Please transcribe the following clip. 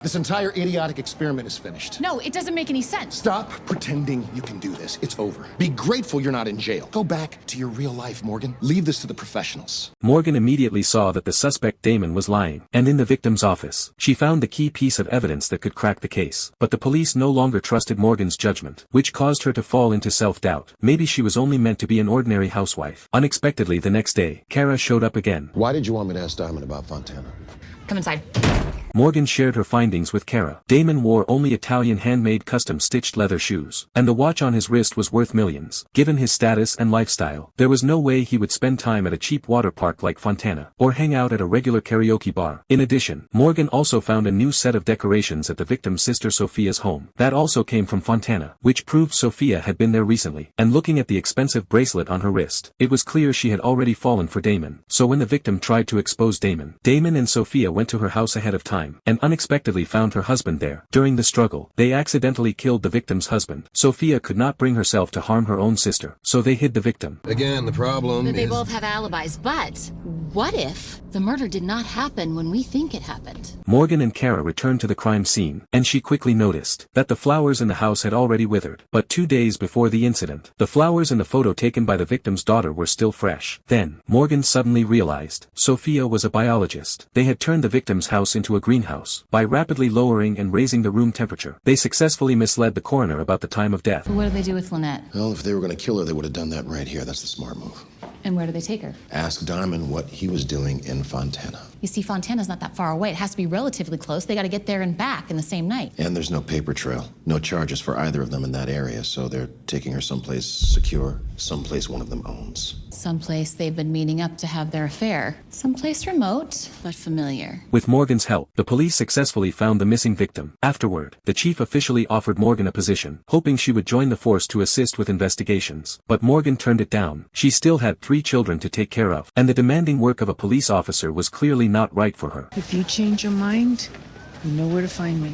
This entire idiotic experiment is finished. No, it doesn't make any sense. Stop pretending you can do this. It's over. Be grateful you're not in jail. Go back to your real life, Morgan. Leave this to the professionals. Morgan immediately saw that the suspect Damon was lying, and in the victim's office, she found the key piece of evidence that could crack the case. But the police no longer trusted Morgan's judgment, which caused her to fall into self-doubt. Maybe she was only meant to be an ordinary housewife. Unexpectedly the next day, Kara showed up again. Why did you want me to ask Diamond about Fontana? Come inside. Morgan shared her findings with Kara. Damon wore only Italian handmade custom-stitched leather shoes, and the watch on his wrist was worth millions. Given his status and lifestyle, there was no way he would spend time at a cheap water park like Fontana, or hang out at a regular karaoke bar. In addition, Morgan also found a new set of decorations at the victim's sister Sophia's home. That also came from Fontana, which proved Sophia had been there recently. And looking at the expensive bracelet on her wrist, it was clear she had already fallen for Damon. So when the victim tried to expose Damon and Sophia went to her house ahead of time, and unexpectedly found her husband there. During the struggle, they accidentally killed the victim's husband. Sophia could not bring herself to harm her own sister, so they hid the victim. Again, the problem They is... both have alibis, but what if the murder did not happen when we think it happened? Morgan and Kara returned to the crime scene, and she quickly noticed that the flowers in the house had already withered. But 2 days before the incident, the flowers in the photo taken by the victim's daughter were still fresh. Then, Morgan suddenly realized Sophia was a biologist. They had turned the victim's house into a greenhouse. By rapidly lowering and raising the room temperature, they successfully misled the coroner about the time of death. What do they do with Lynette? Well, if they were going to kill her, they would have done that right here. That's the smart move. And where do they take her? Ask Diamond what he was doing in Fontana. You see, Fontana's not that far away. It has to be relatively close. They got to get there and back in the same night. And there's no paper trail. No charges for either of them in that area, so they're taking her someplace secure, someplace one of them owns. Someplace they've been meeting up to have their affair. Someplace remote, but familiar. With Morgan's help, the police successfully found the missing victim. Afterward, the chief officially offered Morgan a position, hoping she would join the force to assist with investigations. But Morgan turned it down. She still had 3 children to take care of, and the demanding work of a police officer was clearly not right for her. If you change your mind, you know where to find me.